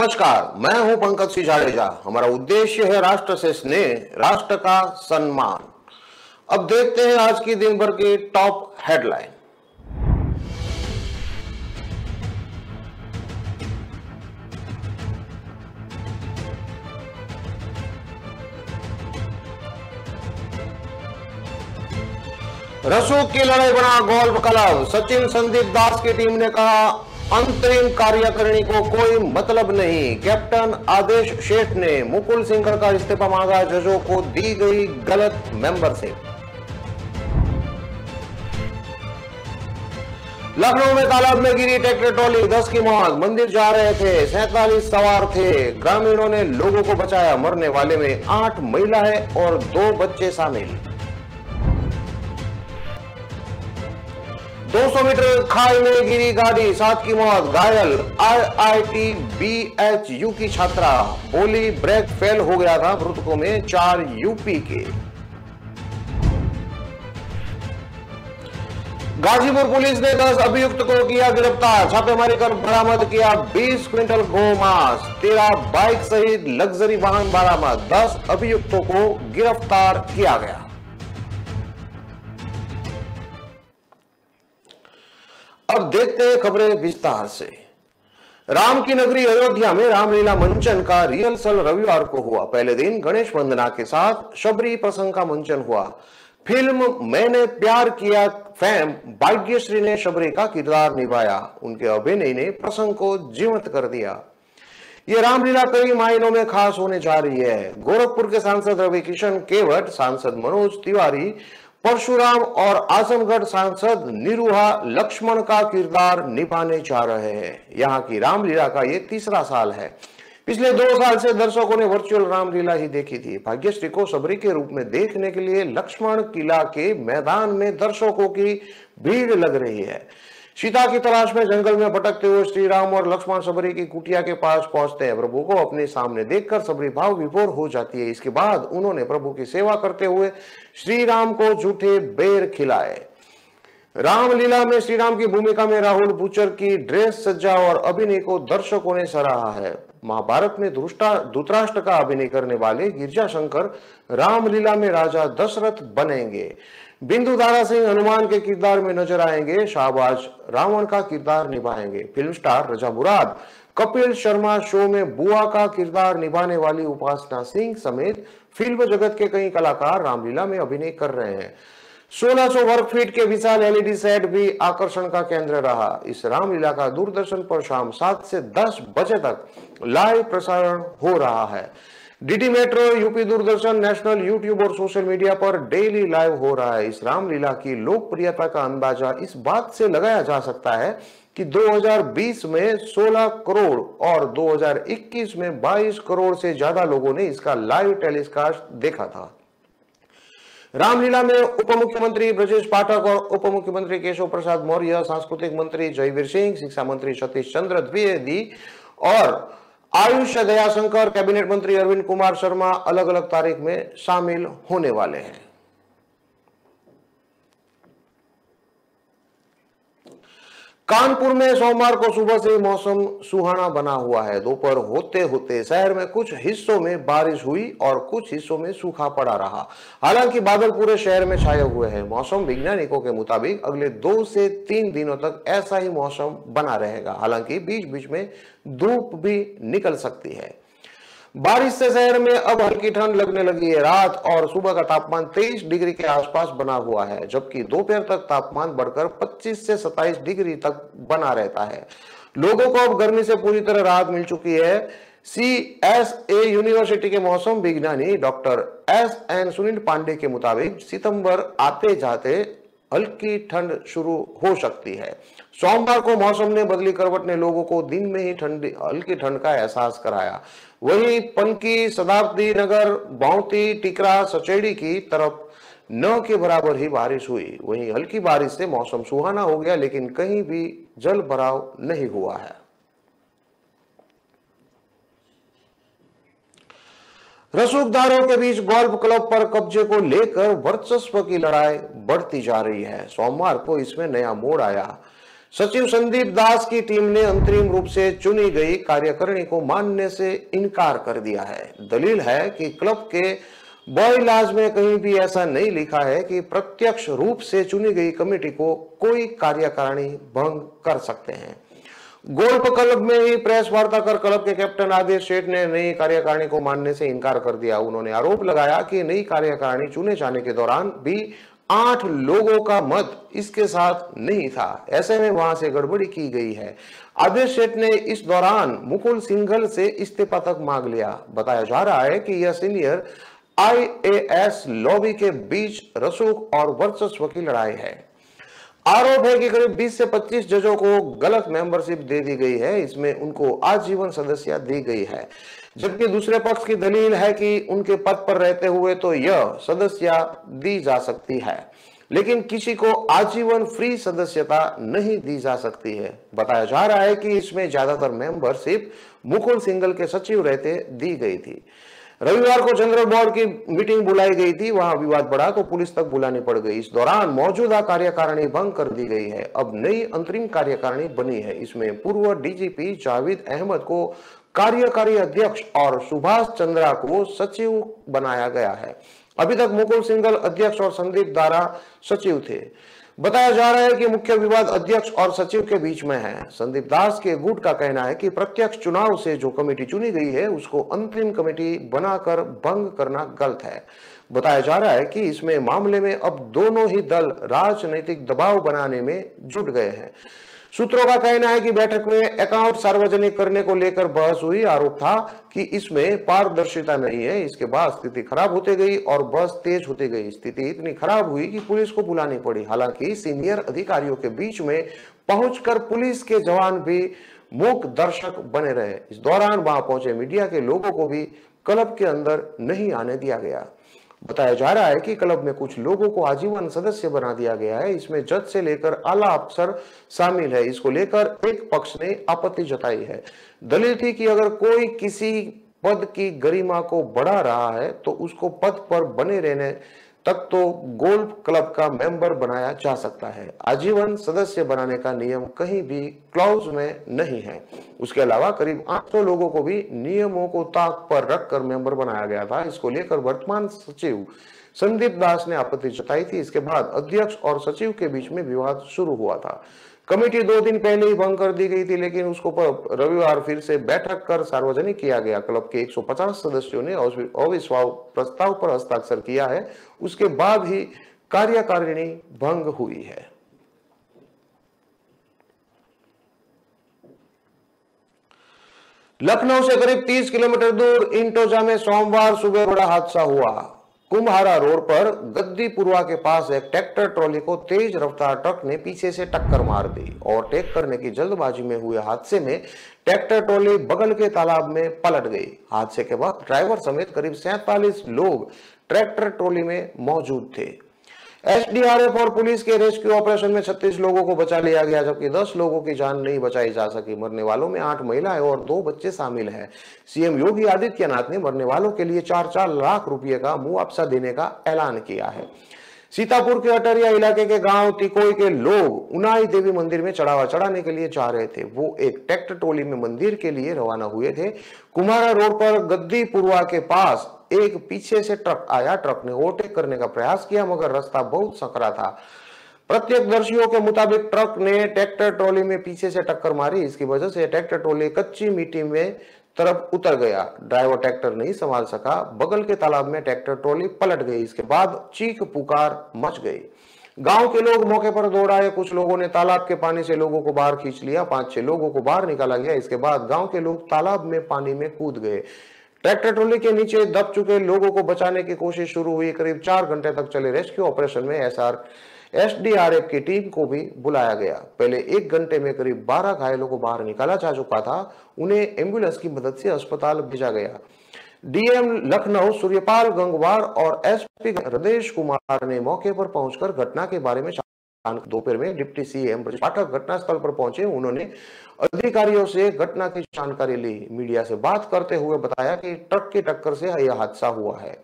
नमस्कार, मैं हूं पंकज सिंह जाडेजा। हमारा उद्देश्य है राष्ट्र से स्नेह, राष्ट्र का सम्मान। अब देखते हैं आज की दिन भर की टॉप हेडलाइन। रसूख की लड़ाई बना गोल्फ क्लब। सचिन संदीप दास की टीम ने कहा, अंतरिम कार्यकारिणी को कोई मतलब नहीं। कैप्टन आदेश शेठ ने मुकुल सिंगर का इस्तीफा मांगा। जजों को दी गई गलत मेंबरशिप। लखनऊ में तालाब में गिरी ट्रैक्टर ट्रॉली, 10 की मौत। मंदिर जा रहे थे, 47 सवार थे। ग्रामीणों ने लोगों को बचाया। मरने वाले में 8 महिला है और 2 बच्चे शामिल। 200 मीटर खाई में गिरी गाड़ी, 7 की मौत। घायल IIT BHU की छात्रा, बोली ब्रेक फेल हो गया था। मृतकों में 4 यूपी के। गाजीपुर पुलिस ने 10 अभियुक्त को किया गिरफ्तार। छापेमारी कर बरामद किया 20 क्विंटल गौ मांस। 13 बाइक सहित लग्जरी वाहन बरामद। 10 अभियुक्तों को गिरफ्तार किया गया। अब देखते हैं खबरें विस्तार से। राम की नगरी अयोध्या में रामलीला मंचन का रिहर्सल रविवार को हुआ। पहले दिन गणेश वंदना के साथ शबरी प्रसंग का मंचन हुआ। फिल्म मैंने प्यार किया फेम भाग्यश्री ने शबरी का किरदार निभाया। उनके अभिनय ने प्रसंग को जीवंत कर दिया। ये रामलीला कई मायनों में खास होने जा रही है। गोरखपुर के सांसद रवि किशन केवट, सांसद मनोज तिवारी, परशुराम और आजमगढ़ सांसद निरूहा लक्ष्मण का किरदार निभाने जा रहे हैं। यहाँ की रामलीला का ये तीसरा साल है। पिछले 2 साल से दर्शकों ने वर्चुअल रामलीला ही देखी थी। भाग्यश्री को शबरी के रूप में देखने के लिए लक्ष्मण किला के मैदान में दर्शकों की भीड़ लग रही है। सीता की तलाश में जंगल में भटकते हुए श्री राम और लक्ष्मण शबरी की कुटिया के पास पहुंचते हैं। प्रभु को अपने सामने देखकर शबरी भाव विभोर हो जाती है। इसके बाद उन्होंने प्रभु की सेवा करते हुए श्री राम को जूठे बेर खिलाए। रामलीला में श्री राम की भूमिका में राहुल बुचर की ड्रेस सज्जा और अभिनय को दर्शकों ने सराहा है। महाभारत में धृतराष्ट्र का अभिनय करने वाले गिरजा शंकर रामलीला में राजा दशरथ बनेंगे। बिंदु दारा सिंह हनुमान के किरदार में नजर आएंगे। शाहबाज रावण का किरदार निभाएंगे। फिल्म स्टार रजा मुराद कपिल शर्मा शो में बुआ का किरदार निभाने वाली उपासना सिंह समेत फिल्म जगत के कई कलाकार रामलीला में अभिनय कर रहे हैं। 1600 वर्ग फीट के विशाल LED सेट भी आकर्षण का केंद्र रहा। इस रामलीला का दूरदर्शन पर शाम 7 से 10 बजे तक लाइव प्रसारण हो रहा है। DD metro, UP Doordarshan, national, YouTube और सोशल मीडिया पर डेली लाइव हो रहा है। इस रामलीला की लोकप्रियता का अंदाजा इस बात से लगाया जा सकता है कि 2020 में 16 करोड़ और 2021 में 22 करोड़ से ज्यादा लोगों ने इसका लाइव टेलीकास्ट देखा था। रामलीला में उप मुख्यमंत्री ब्रजेश पाठक और उप मुख्यमंत्री केशव प्रसाद मौर्य, सांस्कृतिक मंत्री जयवीर सिंह, शिक्षा मंत्री सतीश चंद्र द्विवेदी और आयुष दयाशंकर, कैबिनेट मंत्री अरविंद कुमार शर्मा अलग अलग तारीख में शामिल होने वाले हैं। कानपुर में सोमवार को सुबह से मौसम सुहाना बना हुआ है। दोपहर होते होते शहर में कुछ हिस्सों में बारिश हुई और कुछ हिस्सों में सूखा पड़ा रहा। हालांकि बादल पूरे शहर में छाए हुए हैं। मौसम वैज्ञानिकों के मुताबिक अगले 2 से 3 दिनों तक ऐसा ही मौसम बना रहेगा। हालांकि बीच बीच में धूप भी निकल सकती है। बारिश से शहर में अब हल्की ठंड लगने लगी है। रात और सुबह का तापमान 23 डिग्री के आसपास बना हुआ है, जबकि दोपहर तक तापमान बढ़कर 25 से 27 डिग्री तक बना रहता है। लोगों को अब गर्मी से पूरी तरह राहत मिल चुकी है। CSA यूनिवर्सिटी के मौसम विज्ञानी डॉक्टर SN सुनील पांडे के मुताबिक सितंबर आते जाते हल्की ठंड शुरू हो सकती है। सोमवार को मौसम ने बदली करवट ने लोगों को दिन में ही हल्की ठंड का एहसास कराया। वहीं पनकी, शताब्दी नगर, बाउती, टिकरा, सचेड़ी की तरफ न के बराबर ही बारिश हुई। वहीं हल्की बारिश से मौसम सुहाना हो गया, लेकिन कहीं भी जल भराव नहीं हुआ है। रसूखदारों के बीच गोल्फ क्लब पर कब्जे को लेकर वर्चस्व की लड़ाई बढ़ती जा रही है। सोमवार को इसमें नया मोड़ आया। सचिव संदीप दास की टीम ने अंतरिम रूप से चुनी गई कार्यकारिणी को मानने से इनकार कर दिया है। दलील है कि क्लब के बॉयलाज में कहीं भी ऐसा नहीं लिखा है कि प्रत्यक्ष रूप से चुनी गई कमेटी को कोई कार्यकारिणी भंग कर सकते हैं। गोल्फ क्लब में ही प्रेस वार्ता कर क्लब के कैप्टन आदेश सेठ ने नई कार्यकारिणी को मानने से इनकार कर दिया। उन्होंने आरोप लगाया कि नई कार्यकारिणी चुने जाने के दौरान भी 8 लोगों का मत इसके साथ नहीं था, ऐसे में वहां से गड़बड़ी की गई है। आदेश सेठ ने इस दौरान मुकुल सिंघल से इस्तीफा तक मांग लिया। बताया जा रहा है कि यह सीनियर IAS लॉबी के बीच रसूख और वर्चस्व की लड़ाई है। आरोप है कि करीब 20 से 25 जजों को गलत मेंबरशिप दे दी गई है। इसमें उनको आजीवन सदस्यता दी गई है, जबकि दूसरे पक्ष की दलील है कि उनके पद पर रहते हुए तो यह सदस्यता दी जा सकती है, लेकिन किसी को आजीवन फ्री सदस्यता नहीं दी जा सकती है। बताया जा रहा है कि इसमें ज्यादातर मेंबरशिप मुकुल सिंघल के सचिव रहते दी गई थी। रविवार को जनरल बोर्ड की मीटिंग बुलाई गई थी, वहां विवाद बढ़ा तो पुलिस तक बुलानी पड़ गई। इस दौरान मौजूदा कार्यकारिणी भंग कर दी गई है। अब नई अंतरिम कार्यकारिणी बनी है। इसमें पूर्व DGP जावेद अहमद को कार्यकारी अध्यक्ष और सुभाष चंद्रा को सचिव बनाया गया है। अभी तक मुकुल सिंघल अध्यक्ष और संदीप दारा सचिव थे। बताया जा रहा है कि मुख्य विवाद अध्यक्ष और सचिव के बीच में है। संदीप दास के गुट का कहना है कि प्रत्यक्ष चुनाव से जो कमेटी चुनी गई है उसको अंतरिम कमेटी बनाकर भंग करना गलत है। बताया जा रहा है कि इसमें मामले में अब दोनों ही दल राजनीतिक दबाव बनाने में जुट गए हैं। सूत्रों का कहना है कि बैठक में अकाउंट सार्वजनिक करने को लेकर बहस हुई। आरोप था कि इसमें पारदर्शिता नहीं है। इसके बाद स्थिति खराब होती गई और बहस तेज होती गई। स्थिति इतनी खराब हुई कि पुलिस को बुलानी पड़ी। हालांकि सीनियर अधिकारियों के बीच में पहुंचकर पुलिस के जवान भी मूक दर्शक बने रहे। इस दौरान वहां पहुंचे मीडिया के लोगों को भी क्लब के अंदर नहीं आने दिया गया। बताया जा रहा है कि क्लब में कुछ लोगों को आजीवन सदस्य बना दिया गया है। इसमें जज से लेकर आला अफसर शामिल है। इसको लेकर एक पक्ष ने आपत्ति जताई है। दलील थी कि अगर कोई किसी पद की गरिमा को बढ़ा रहा है तो उसको पद पर बने रहने तक तो गोल्फ क्लब का मेंबर बनाया जा सकता है। आजीवन सदस्य बनाने का नियम कहीं भी क्लॉज में नहीं है। उसके अलावा करीब 800 लोगों को भी नियमों को ताक पर रखकर मेंबर बनाया गया था। इसको लेकर वर्तमान सचिव संदीप दास ने आपत्ति जताई थी। इसके बाद अध्यक्ष और सचिव के बीच में विवाद शुरू हुआ था। कमेटी 2 दिन पहले ही भंग कर दी गई थी, लेकिन उसको रविवार फिर से बैठक कर सार्वजनिक किया गया। क्लब के 150 सदस्यों ने अविश्वास प्रस्ताव पर हस्ताक्षर किया है। उसके बाद ही कार्यकारिणी भंग हुई है। लखनऊ से करीब 30 किलोमीटर दूर इंटोजा में सोमवार सुबह बड़ा हादसा हुआ। कुम्हारा रोड पर गद्दीपुरवा के पास एक ट्रैक्टर ट्रॉली को तेज रफ्तार ट्रक ने पीछे से टक्कर मार दी। ओवरटेक करने की जल्दबाजी में हुए हादसे में ट्रैक्टर ट्रॉली बगल के तालाब में पलट गई। हादसे के बाद ड्राइवर समेत करीब 47 लोग ट्रैक्टर ट्रॉली में मौजूद थे। SDRF और पुलिस के रेस्क्यू ऑपरेशन में 36 लोगों को बचा लिया गया, जबकि 10 लोगों की जान नहीं बचाई जा सकी। मरने वालों में 8 महिलाएं और 2 बच्चे शामिल हैं। CM योगी आदित्यनाथ ने मरने वालों के लिए 4-4 लाख रुपए का मुआवजा देने का ऐलान किया है। सीतापुर के अटरिया इलाके के गांव तिकोई के लोग उनाई देवी मंदिर में चढ़ावा चढ़ाने के लिए जा रहे थे। वो एक ट्रैक्टर ट्रॉली में मंदिर के लिए रवाना हुए थे। कुम्हारा रोड पर गद्दीपुरवा के पास एक पीछे से ट्रक आया। ट्रक ने ओवरटेक करने का प्रयास किया, मगर रास्ता बहुत सकरा था। प्रत्यक्षदर्शियों के मुताबिक ट्रक ने ट्रैक्टर ट्रॉली में पीछे से टक्कर मारी। इसकी वजह से ट्रैक्टर ट्रॉली कच्ची मिट्टी में तरफ उतर गया। ड्राइवर ट्रैक्टर नहीं संभाल सका। बगल के तालाब में ट्रैक्टर ट्रॉली पलट गई। इसके बाद चीख पुकार मच गई। गांव के लोग मौके पर दौड़ आए। कुछ लोगों ने तालाब के पानी से लोगों को बाहर खींच लिया। 5-6 लोगों को बाहर निकाला गया। इसके बाद गांव के लोग तालाब में पानी में कूद गए। ट्रैक्टर ट्रॉली के नीचे दब चुके लोगों को बचाने की कोशिश शुरू हुई। करीब 4 घंटे तक चले रेस्क्यू ऑपरेशन में SDRF की टीम को भी बुलाया गया। पहले 1 घंटे में करीब 12 घायलों को बाहर निकाला जा चुका था। उन्हें एम्बुलेंस की मदद से अस्पताल भेजा गया। DM लखनऊ सूर्यपाल गंगवार और SP हृदय कुमार ने मौके पर पहुंचकर घटना के बारे में दोपहर में डिप्टी CM ब्रजेश पाठक घटनास्थल पर पहुंचे। उन्होंने अधिकारियों से घटना की जानकारी ली। मीडिया से बात करते हुए बताया कि ट्रक की टक्कर से यह हादसा हुआ है।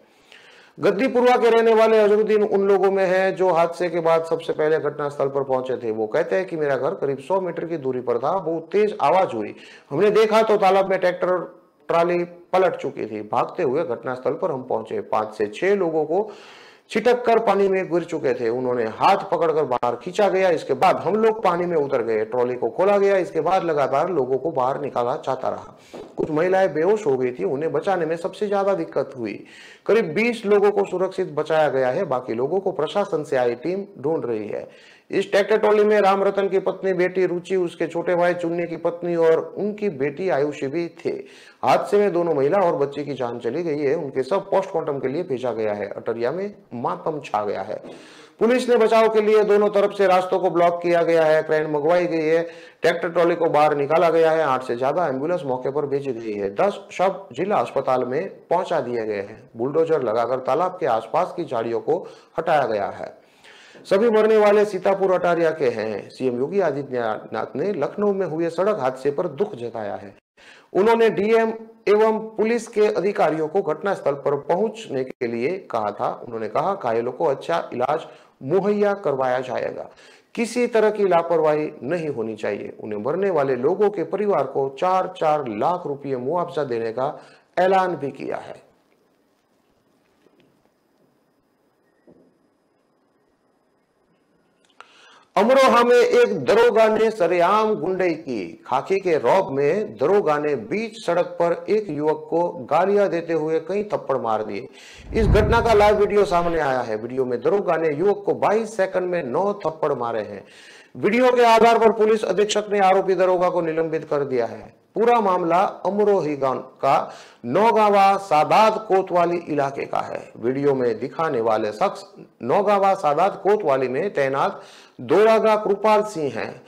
गद्दीपुरवा के रहने वाले अजरुद्दीन उन लोगों में है जो हादसे के बाद सबसे पहले घटनास्थल पर पहुंचे थे। वो कहते हैं कि मेरा घर करीब 100 मीटर की दूरी पर था। बहुत तेज आवाज हुई, हमने देखा तो तालाब में ट्रैक्टर ट्राली पलट चुकी थी। भागते हुए घटनास्थल पर हम पहुंचे। 5 से 6 लोगों को छिटक कर पानी में गिर चुके थे। उन्होंने हाथ पकड़कर बाहर खींचा गया। इसके बाद हम लोग पानी में उतर गए। ट्रॉली को खोला गया। इसके बाद लगातार लोगों को बाहर निकाला जाता रहा। कुछ महिलाएं बेहोश हो गई थी, उन्हें बचाने में सबसे ज्यादा दिक्कत हुई। करीब 20 लोगों को सुरक्षित बचाया गया है। बाकी लोगों को प्रशासन से आई टीम ढूंढ रही है। इस ट्रैक्टर ट्रॉली में राम रतन की पत्नी बेटी रुचि, उसके छोटे भाई चुन्नी की पत्नी और उनकी बेटी आयुषी भी थे। हादसे में दोनों महिला और बच्चे की जान चली गई है। उनके सब पोस्टमार्टम के लिए भेजा गया है। अटरिया में मातम छा गया है। पुलिस ने बचाव के लिए दोनों तरफ से रास्तों को ब्लॉक किया गया है। क्रेन मंगवाई गई है। ट्रैक्टर ट्रॉली को बाहर निकाला गया है। 8 से ज्यादा एम्बुलेंस मौके पर भेजी गई है। 10 शव जिला अस्पताल में पहुंचा दिए गए हैं। बुलडोजर लगाकर तालाब के आसपास की झाड़ियों को हटाया गया है। सभी मरने वाले सीतापुर अटारिया के हैं। सीएम योगी आदित्यनाथ ने लखनऊ में हुए सड़क हादसे पर दुख जताया है। उन्होंने डीएम एवं पुलिस के अधिकारियों को घटनास्थल पर पहुंचने के लिए कहा था। उन्होंने कहा घायलों को अच्छा इलाज मुहैया करवाया जाएगा। किसी तरह की लापरवाही नहीं होनी चाहिए। उन्हें मरने वाले लोगों के परिवार को 4-4 लाख रुपए मुआवजा देने का ऐलान भी किया है। अमरोहा में एक दरोगा ने सरेआम गुंडई की। खाकी के रौब में दरोगा ने बीच सड़क पर एक युवक को गालियां देते हुए कई थप्पड़ मार दिए। इस घटना का लाइव वीडियो सामने आया है। वीडियो में दरोगा ने युवक को 22 सेकंड में 9 थप्पड़ मारे हैं। वीडियो के आधार पर पुलिस अधीक्षक ने आरोपी दरोगा को निलंबित कर दिया है। पूरा मामला अमरोही गांव का नौगावा सादात कोतवाली इलाके का है। वीडियो में दिखाने वाले शख्स नौगावा सादात कोतवाली में तैनात दोरागा कृपाल सिंह हैं।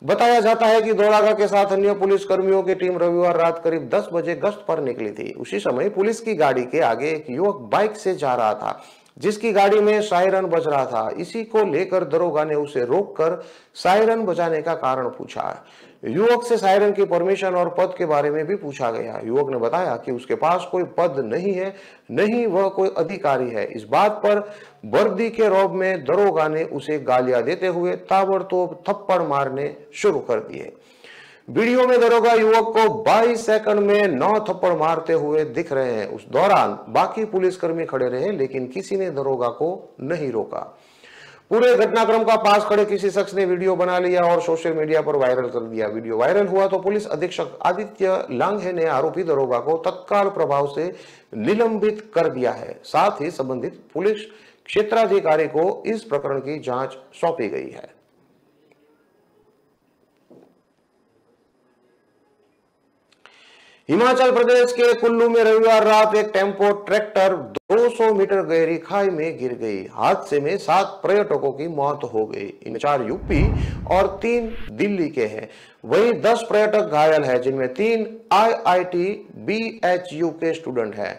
बताया जाता है कि दोरागा के साथ अन्य पुलिस कर्मियों की टीम रविवार रात करीब 10 बजे गश्त पर निकली थी। उसी समय पुलिस की गाड़ी के आगे एक युवक बाइक से जा रहा था, जिसकी गाड़ी में सायरन बज रहा था। इसी को लेकर दरोगा ने उसे रोककर सायरन बजाने का कारण पूछा। युवक से सायरन की परमिशन और पद के बारे में भी पूछा गया। युवक ने बताया कि उसके पास कोई पद नहीं है, नहीं वह कोई अधिकारी है। इस बात पर वर्दी के रौब में दरोगा ने उसे गालियां देते हुए ताबड़तोड़ थप्पड़ मारने शुरू कर दिए। वीडियो में दरोगा युवक को 22 सेकंड में 9 थप्पड़ मारते हुए दिख रहे हैं। उस दौरान बाकी पुलिसकर्मी खड़े रहे, लेकिन किसी ने दरोगा को नहीं रोका। पूरे घटनाक्रम का पास खड़े किसी शख्स ने वीडियो बना लिया और सोशल मीडिया पर वायरल कर दिया। वीडियो वायरल हुआ तो पुलिस अधीक्षक आदित्य लांघे ने आरोपी दरोगा को तत्काल प्रभाव से निलंबित कर दिया है। साथ ही संबंधित पुलिस क्षेत्राधिकारी को इस प्रकरण की जांच सौंपी गई है। हिमाचल प्रदेश के कुल्लू में रविवार रात एक टेम्पो ट्रैक्टर 200 मीटर गहरी खाई में गिर गई। हादसे में 7 पर्यटकों की मौत हो गई। इनमें 4 यूपी और 3 दिल्ली के हैं। वहीं 10 पर्यटक घायल हैं, जिनमें 3 IIT BHU के स्टूडेंट हैं।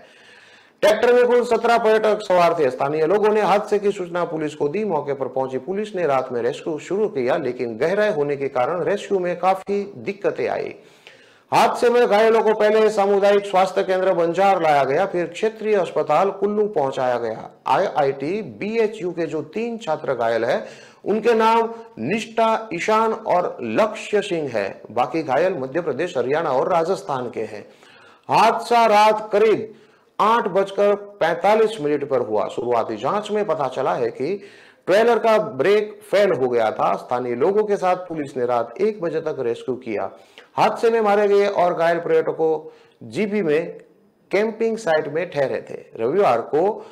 ट्रैक्टर में कुल 17 पर्यटक सवार थे। स्थानीय लोगों ने हादसे की सूचना पुलिस को दी। मौके पर पहुंची पुलिस ने रात में रेस्क्यू शुरू किया, लेकिन गहराई होने के कारण रेस्क्यू में काफी दिक्कतें आई। हादसे में घायलों को पहले सामुदायिक स्वास्थ्य केंद्र बंजार लाया गया, फिर क्षेत्रीय अस्पताल कुल्लू पहुंचाया गया। IIT BHU के जो 3 छात्र घायल हैं, उनके नाम निष्ठा, ईशान और लक्ष्य सिंह है। बाकी घायल मध्य प्रदेश, हरियाणा और राजस्थान के हैं। हादसा रात करीब 8:45 पर हुआ। शुरुआती जांच में पता चला है कि ट्रेलर का ब्रेक फेल हो गया था। स्थानीय लोगों के साथ पुलिस ने रात 1 बजे तक रेस्क्यू किया। हादसे में मारे गए और घायल पर्यटकों जीबी में कैंपिंग साइट में ठहरे थे। रविवार को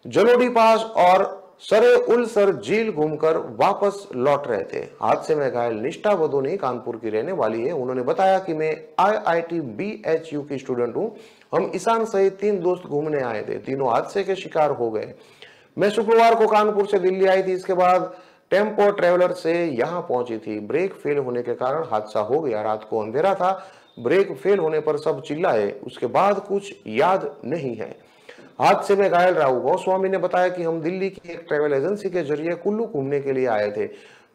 जलोड़ी पास और सरे उलसर झील घूमकर वापस लौट रहे थे। हादसे में घायल निष्ठा वदोनी कानपुर की रहने वाली है। उन्होंने बताया कि मैं IIT BHU की स्टूडेंट हूं। हम ईशान सहित 3 दोस्त घूमने आए थे। तीनों हादसे के शिकार हो गए। मैं शुक्रवार को कानपुर से दिल्ली आई थी। इसके बाद टेम्पो ट्रेवलर से यहां पहुंची थी। ब्रेक फेल होने के कारण हादसा हो गया। रात को अंधेरा था। ब्रेक फेल होने पर सब चिल्लाए। उसके बाद कुछ याद नहीं है। हादसे में घायल राहुल गोस्वामी ने बताया कि हम दिल्ली की एक ट्रेवल एजेंसी के जरिए कुल्लू घूमने के लिए आए थे।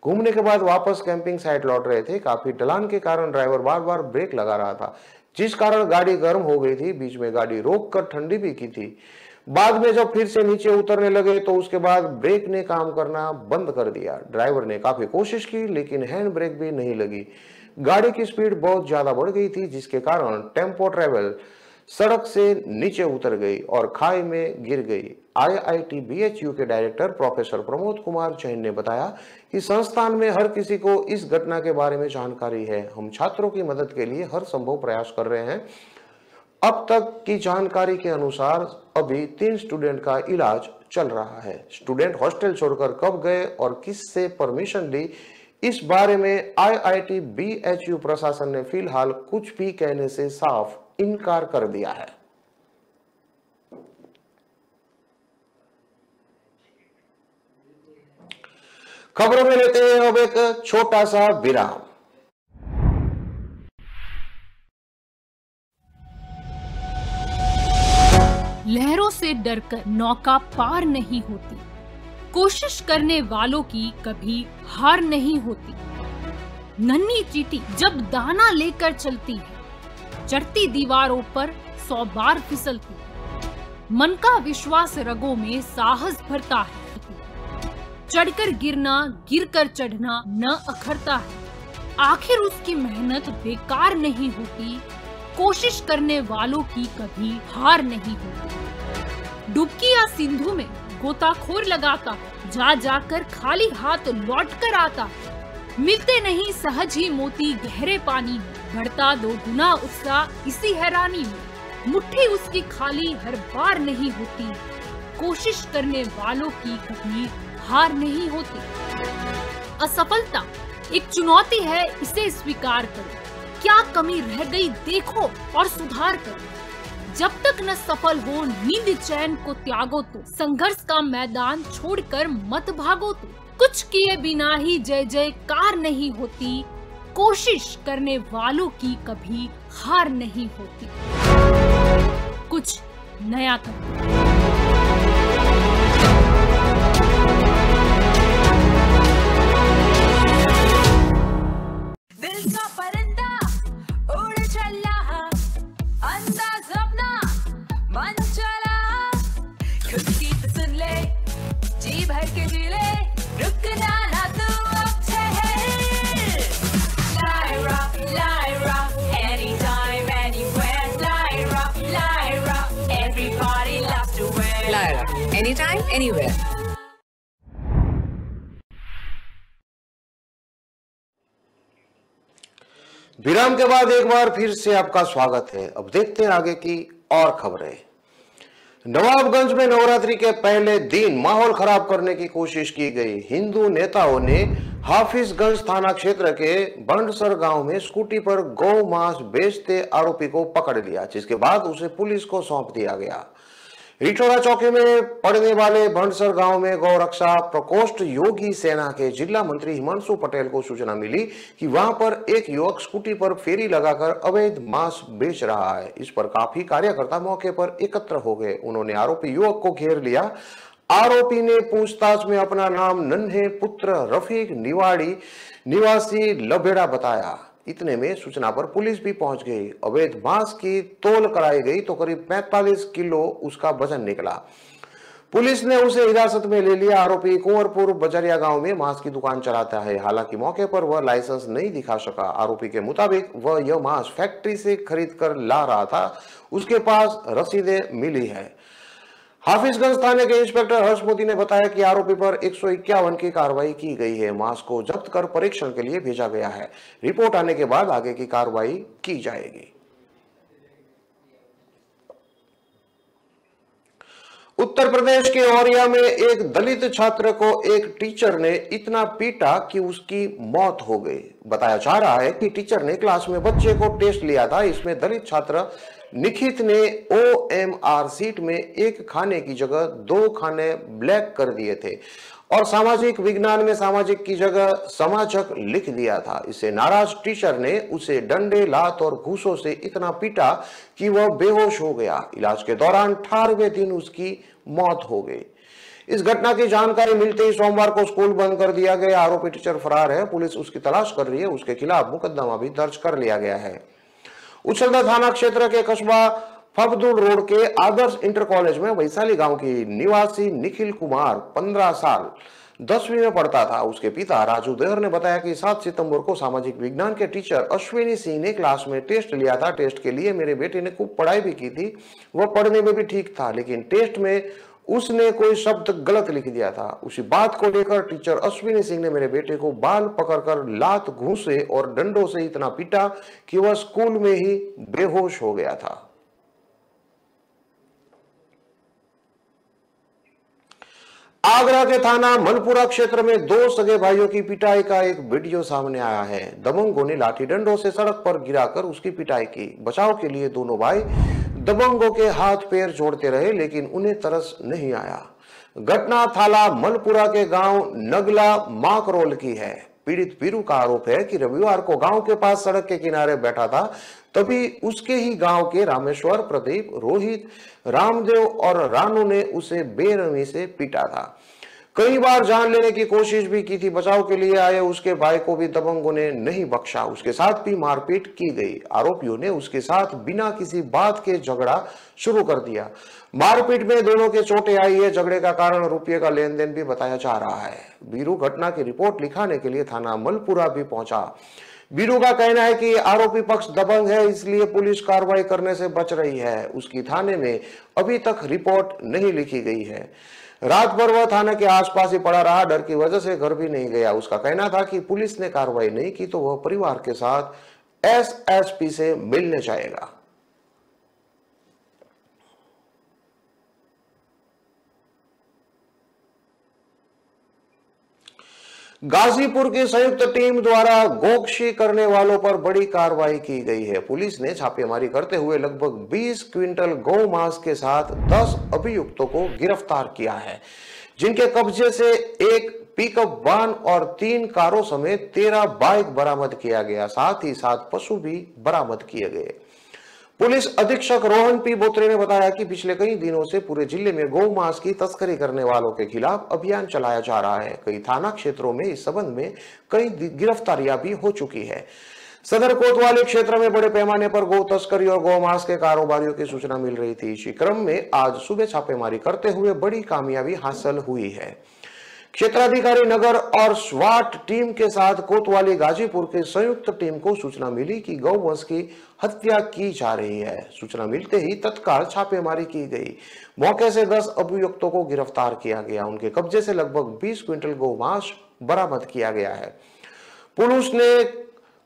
घूमने के बाद वापस कैंपिंग साइट लौट रहे थे। काफी ढलान के कारण ड्राइवर बार बार ब्रेक लगा रहा था, जिस कारण गाड़ी गर्म हो गई थी। बीच में गाड़ी रोक कर ठंडी भी की थी। बाद में जब फिर से नीचे उतरने लगे तो उसके बाद ब्रेक ने काम करना बंद कर दिया। ड्राइवर ने काफी कोशिश की लेकिन हैंड ब्रेक भी नहीं लगी। गाड़ी की स्पीड बहुत ज्यादा बढ़ गई थी जिसके कारण टेम्पो ट्रेवल सड़क से नीचे उतर गई और खाई में गिर गई। IIT BHU के डायरेक्टर प्रोफेसर प्रमोद कुमार जैन ने बताया कि संस्थान में हर किसी को इस घटना के बारे में जानकारी है। हम छात्रों की मदद के लिए हर संभव प्रयास कर रहे हैं। अब तक की जानकारी के अनुसार अभी 3 स्टूडेंट का इलाज चल रहा है। स्टूडेंट हॉस्टल छोड़कर कब गए और किससे परमिशन ली, इस बारे में IIT BHU प्रशासन ने फिलहाल कुछ भी कहने से साफ इनकार कर दिया है। खबरों में लेते हैं अब एक छोटा सा विराम। लहरों से डरकर नौका पार नहीं होती, कोशिश करने वालों की कभी हार नहीं होती। नन्ही चींटी जब दाना लेकर चलती है, चढ़ती दीवारों पर 100 बार फिसलती है। मन का विश्वास रगों में साहस भरता है। चढ़कर गिरना, गिरकर चढ़ना न अखरता है। आखिर उसकी मेहनत बेकार नहीं होती, कोशिश करने वालों की कभी हार नहीं होती। डुबकी या सिंधु में गोताखोर लगाता, जा जाकर खाली हाथ लौट कर आता। मिलते नहीं सहज ही मोती गहरे पानी में, बढ़ता 2 गुना उत्साह इसी हैरानी में। मुट्ठी उसकी खाली हर बार नहीं होती, कोशिश करने वालों की कभी हार नहीं होती। असफलता एक चुनौती है, इसे स्वीकार करो। क्या कमी रह गई देखो और सुधार करो। जब तक न सफल हो नींद चैन को त्यागो तो, संघर्ष का मैदान छोड़कर मत भागो तो। कुछ किए बिना ही जय जयकार नहीं होती, कोशिश करने वालों की कभी हार नहीं होती। कुछ नया करो। Anytime, anywhere. विराम के बाद एक बार फिर से आपका स्वागत है। अब देखते हैं आगे की और खबरें। नवाबगंज में नवरात्रि के पहले दिन माहौल खराब करने की कोशिश की गई। हिंदू नेताओं ने हाफिजगंज थाना क्षेत्र के बंडसर गांव में स्कूटी पर गौ मांस बेचते आरोपी को पकड़ लिया, जिसके बाद उसे पुलिस को सौंप दिया गया। रिठोड़ा चौकी में पड़ने वाले बंडसर गांव में गौरक्षा प्रकोष्ठ योगी सेना के जिला मंत्री हिमांशु पटेल को सूचना मिली कि वहां पर एक युवक स्कूटी पर फेरी लगाकर अवैध मांस बेच रहा है। इस पर काफी कार्यकर्ता मौके पर एकत्र हो गए। उन्होंने आरोपी युवक को घेर लिया। आरोपी ने पूछताछ में अपना नाम नन्हे पुत्र रफीक निवाड़ी निवासी लभेड़ा बताया। इतने में सूचना पर पुलिस भी पहुंच गई। अवैध मांस की तौल कराई गई तो करीब 45 किलो उसका वजन निकला। पुलिस ने उसे हिरासत में ले लिया। आरोपी कुंवरपुर बजरिया गांव में मांस की दुकान चलाता है। हालांकि मौके पर वह लाइसेंस नहीं दिखा सका। आरोपी के मुताबिक वह यह मांस फैक्ट्री से खरीद कर ला रहा था। उसके पास रसीदें मिली है। हाफिजगंज थाने के इंस्पेक्टर हर्ष मोदी ने बताया कि आरोपी पर 151 की कार्रवाई की गई है। मांस को जब्त कर परीक्षण के लिए भेजा गया है। रिपोर्ट आने के बाद आगे की कार्रवाई की जाएगी। उत्तर प्रदेश के औरिया में एक दलित छात्र को एक टीचर ने इतना पीटा कि उसकी मौत हो गई। बताया जा रहा है कि टीचर ने क्लास में बच्चे को टेस्ट लिया था। इसमें दलित छात्र निखित ने OMR सीट में एक खाने की जगह 2 खाने ब्लैक कर दिए थे और सामाजिक विज्ञान में सामाजिक की जगह समाजक लिख दिया था। इससे नाराज टीचर ने उसे डंडे, लात और घूसों से इतना पीटा कि वह बेहोश हो गया। इलाज के दौरान 18वें दिन उसकी मौत हो गई। इस घटना की जानकारी मिलते ही सोमवार को स्कूल बंद कर दिया गया। आरोपी टीचर फरार है। पुलिस उसकी तलाश कर रही है। उसके खिलाफ मुकदमा भी दर्ज कर लिया गया है। उछलदा थाना क्षेत्र के कस्बा फफदुल रोड के आदर्श इंटर कॉलेज में वैशाली गांव की निवासी निखिल कुमार 15 साल 10वीं में पढ़ता था। उसके पिता राजू देहर ने बताया कि 7 सितंबर को सामाजिक विज्ञान के टीचर अश्विनी सिंह ने क्लास में टेस्ट लिया था। टेस्ट के लिए मेरे बेटे ने खूब पढ़ाई भी की थी, वह पढ़ने में भी ठीक था, लेकिन टेस्ट में उसने कोई शब्द गलत लिख दिया था। उसी बात को लेकर टीचर अश्विनी सिंह ने मेरे बेटे को बाल पकड़कर लात, घूंसे और डंडों से इतना पीटा कि वह स्कूल में ही बेहोश हो गया था। आगरा के थाना मनपुरा क्षेत्र में 2 सगे भाइयों की पिटाई का एक वीडियो सामने आया है। दबंगों ने लाठी डंडों से सड़क पर गिराकर उसकी पिटाई की। बचाव के लिए दोनों भाई दबंगों के हाथ पैर जोड़ते रहे, लेकिन उन्हें तरस नहीं आया। घटना थाला मनपुरा के गांव नगला माकरोल की है। पीड़ित वीरू का आरोप है कि रविवार को गांव के पास सड़क के किनारे बैठा था, तभी उसके ही गांव के रामेश्वर, प्रदीप, रोहित, रामदेव और रानू ने उसे बेरहमी से पीटा था। कई बार जान लेने की कोशिश भी की थी। बचाव के लिए आए उसके भाई को भी दबंगों ने नहीं बख्शा, उसके साथ भी मारपीट की गई। आरोपियों ने उसके साथ बिना किसी बात के झगड़ा शुरू कर दिया। मारपीट में दोनों के चोटें आई है। झगड़े का कारण रुपये का लेन देन भी बताया जा रहा है। वीरू घटना की रिपोर्ट लिखाने के लिए थाना मलपुरा भी पहुंचा। वीरू का कहना है कि आरोपी पक्ष दबंग है, इसलिए पुलिस कार्रवाई करने से बच रही है। उसकी थाने में अभी तक रिपोर्ट नहीं लिखी गई है। रात भर वह थाने के आसपास ही पड़ा रहा, डर की वजह से घर भी नहीं गया। उसका कहना था कि पुलिस ने कार्रवाई नहीं की तो वह परिवार के साथ एसएसपी से मिलने जाएगा। गाजीपुर की संयुक्त टीम द्वारा गोकशी करने वालों पर बड़ी कार्रवाई की गई है। पुलिस ने छापेमारी करते हुए लगभग 20 क्विंटल गौ मांस के साथ 10 अभियुक्तों को गिरफ्तार किया है, जिनके कब्जे से एक पिकअप वान और 3 कारों समेत 13 बाइक बरामद किया गया। साथ ही 7 पशु भी बरामद किए गए। पुलिस अधीक्षक रोहन पी बोत्रे ने बताया कि पिछले कई दिनों से पूरे जिले में गौ मांस की तस्करी करने वालों के खिलाफ अभियान चलाया जा रहा है। कई थाना क्षेत्रों में इस संबंध में कई गिरफ्तारियां भी हो चुकी है। सदर कोतवाली क्षेत्र में बड़े पैमाने पर गौ तस्करी और गौ मांस के कारोबारियों की सूचना मिल रही थी। इसी क्रम में आज सुबह छापेमारी करते हुए बड़ी कामयाबी हासिल हुई है। क्षेत्राधिकारी नगर और स्वाट टीम के साथ कोतवाली गाजीपुर के संयुक्त टीम को सूचना मिली कि गौवंश की हत्या की जा रही है। सूचना मिलते ही तत्काल छापेमारी की गई। मौके से 10 अभियुक्तों को गिरफ्तार किया गया। उनके कब्जे से लगभग 20 क्विंटल गौमांस बरामद किया गया है। पुलिस ने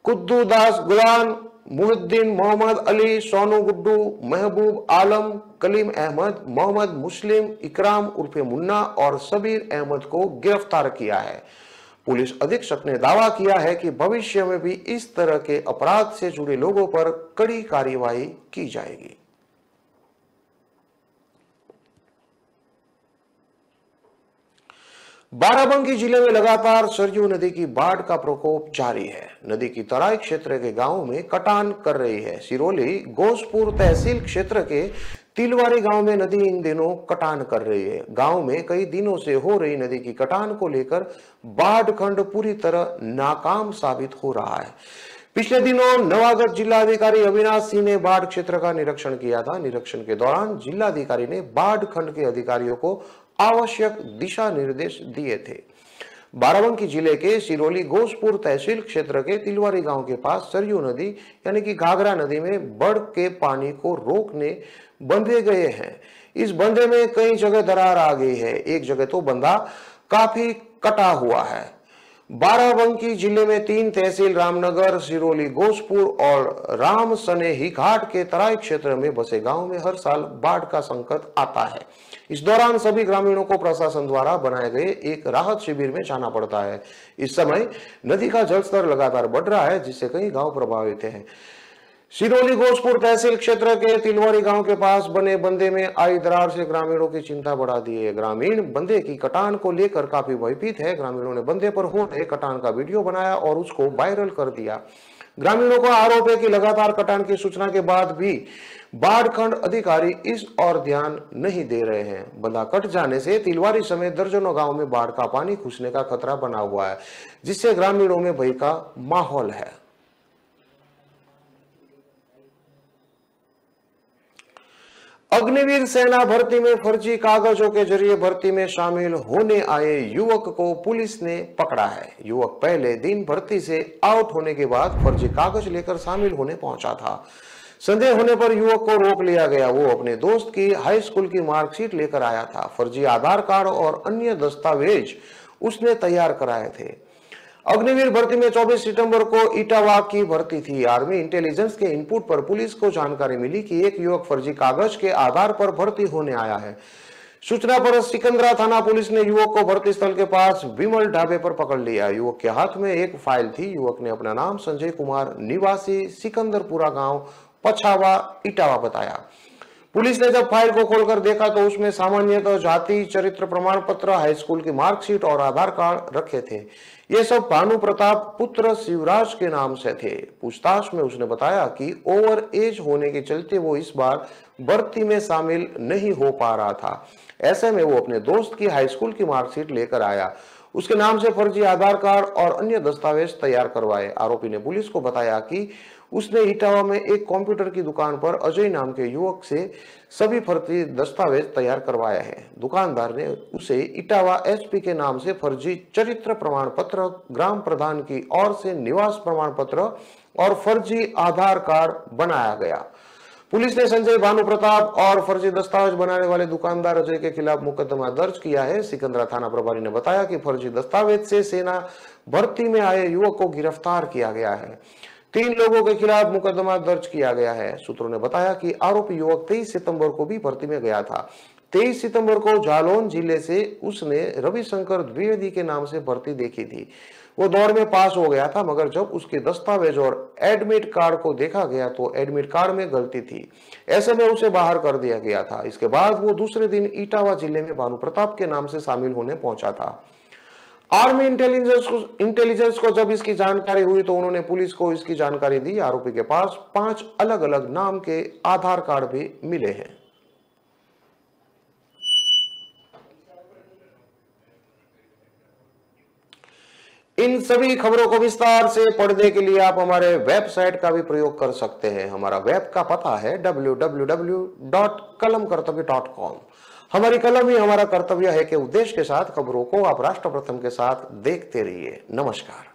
कुद्दू दास गुलान, मुहिद्दीन, मोहम्मद अली, सोनू गुड्डू, महबूब आलम, कलीम अहमद, मोहम्मद मुस्लिम, इकराम उर्फे मुन्ना और सबीर अहमद को गिरफ्तार किया है। पुलिस अधीक्षक ने दावा किया है कि भविष्य में भी इस तरह के अपराध से जुड़े लोगों पर कड़ी कार्रवाई की जाएगी। बाराबंकी जिले में लगातार सरयू नदी की बाढ़ का प्रकोप जारी है। नदी की तराई क्षेत्र के गांवों में कटान कर रही है। सिरोली गोसपुर तहसील क्षेत्र के तिलवारी गांव में नदी इन दिनों कटान कर रही है। गांव में कई दिनों से हो रही नदी की कटान को लेकर बाढ़ खंड पूरी तरह नाकाम साबित हो रहा है। पिछले दिनों नवागढ़ जिलाधिकारी अविनाश सिंह ने बाढ़ क्षेत्र का निरीक्षण किया था। निरीक्षण के दौरान जिलाधिकारी ने बाढ़ खंड के अधिकारियों को आवश्यक दिशा निर्देश दिए थे। बाराबंकी जिले के सिरोली गोसपुर तहसील क्षेत्र के तिलवारी गांव के पास सरयू नदी यानी कि घाघरा नदी में बढ़ के पानी को रोकने बंधे गए हैं। इस बंधे में कई जगह दरार आ गई है। एक जगह तो बंधा काफी कटा हुआ है। बाराबंकी जिले में 3 तहसील रामनगर, सिरोली गोसपुर और राम सनेही घाट के तराई क्षेत्र में बसे गांव में हर साल बाढ़ का संकट आता है। इस दौरान सभी ग्रामीणों को प्रशासन द्वारा बनाए गए एक राहत शिविर में जाना पड़ता है। इस समय नदी का जलस्तर लगातार बढ़ रहा है, जिससे कई गांव प्रभावित हैं। सिरोली गोसपुर तहसील क्षेत्र के तिलवारी गांव के पास बने बंधे में आई दरार से ग्रामीणों की चिंता बढ़ा दी है। ग्रामीण बंधे की कटान को लेकर काफी भयभीत है। ग्रामीणों ने बंधे पर हो रहे कटान का वीडियो बनाया और उसको वायरल कर दिया। ग्रामीणों का आरोप है कि लगातार कटान की सूचना के बाद भी बाढ़ खंड अधिकारी इस ओर ध्यान नहीं दे रहे हैं। बंधा कट जाने से तिलवारी समेत दर्जनों गांव में बाढ़ का पानी घुसने का खतरा बना हुआ है, जिससे ग्रामीणों में भय का माहौल है। अग्निवीर सेना भर्ती में फर्जी कागजों के जरिए भर्ती में शामिल होने आए युवक को पुलिस ने पकड़ा है। युवक पहले दिन भर्ती से आउट होने के बाद फर्जी कागज लेकर शामिल होने पहुंचा था। संदेह होने पर युवक को रोक लिया गया। वो अपने दोस्त की हाई स्कूल की मार्कशीट लेकर आया था। फर्जी आधार कार्ड और अन्य दस्तावेज उसने तैयार कराए थे। अग्निवीर भर्ती में 24 सितंबर को इटावा की भर्ती थी। आर्मी इंटेलिजेंस के इनपुट पर पुलिस को जानकारी मिली कि एक युवक फर्जी कागज के आधार पर भर्ती होने आया है। सूचना पर सिकंदरा थाना पुलिस ने युवक को भर्ती स्थल के पास विमल ढाबे पर पकड़ लिया। युवक के हाथ में एक फाइल थी। युवक ने अपना नाम संजय कुमार निवासी सिकंदरपुरा गांव पछावा इटावा बताया। पुलिस ने जब फाइल को खोलकर देखा तो उसमें सामान्यतः जाति, चरित्र प्रमाण पत्र, हाई स्कूल की मार्कशीट और आधार कार्ड रखे थे। ये सब भानु प्रताप पुत्र शिवराज के नाम से थे। पूछताछ में उसने बताया कि ओवर एज होने के चलते वो इस बार भर्ती में शामिल नहीं हो पा रहा था। ऐसे में वो अपने दोस्त की हाई स्कूल की मार्कशीट लेकर आया। उसके नाम से फर्जी आधार कार्ड और अन्य दस्तावेज तैयार करवाए। आरोपी ने पुलिस को बताया कि उसने इटावा में एक कंप्यूटर की दुकान पर अजय नाम के युवक से सभी फर्जी दस्तावेज तैयार करवाया है। दुकानदार ने उसे इटावा एसपी के नाम से फर्जी चरित्र प्रमाण पत्र, ग्राम प्रधान की ओर से निवास प्रमाण पत्र और फर्जी आधार कार्ड बनाया गया। पुलिस ने संजय, भानु प्रताप और फर्जी दस्तावेज बनाने वाले दुकानदार अजय के खिलाफ मुकदमा दर्ज किया है। सिकंदरा थाना प्रभारी ने बताया कि फर्जी दस्तावेज से सेना भर्ती में आए युवक को गिरफ्तार किया गया है। 3 लोगों के खिलाफ मुकदमा दर्ज किया गया है। सूत्रों ने बताया कि आरोपी युवक 23 सितंबर को भी भर्ती में गया था। 23 सितंबर को जालौन जिले से उसने रविशंकर द्विवेदी के नाम से भर्ती देखी थी। वो दौड़ में पास हो गया था, मगर जब उसके दस्तावेज और एडमिट कार्ड को देखा गया तो एडमिट कार्ड में गलती थी। ऐसे में उसे बाहर कर दिया गया था। इसके बाद वो दूसरे दिन इटावा जिले में भानु प्रताप के नाम से शामिल होने पहुंचा था। आर्मी इंटेलिजेंस को जब इसकी जानकारी हुई तो उन्होंने पुलिस को इसकी जानकारी दी। आरोपी के पास 5 अलग अलग नाम के आधार कार्ड भी मिले हैं। इन सभी खबरों को विस्तार से पढ़ने के लिए आप हमारे वेबसाइट का भी प्रयोग कर सकते हैं। हमारा वेब का पता है www.kalamkartavya.com। हमारी कलम ही हमारा कर्तव्य है के उद्देश्य के साथ खबरों को आप राष्ट्र प्रथम के साथ देखते रहिए। नमस्कार।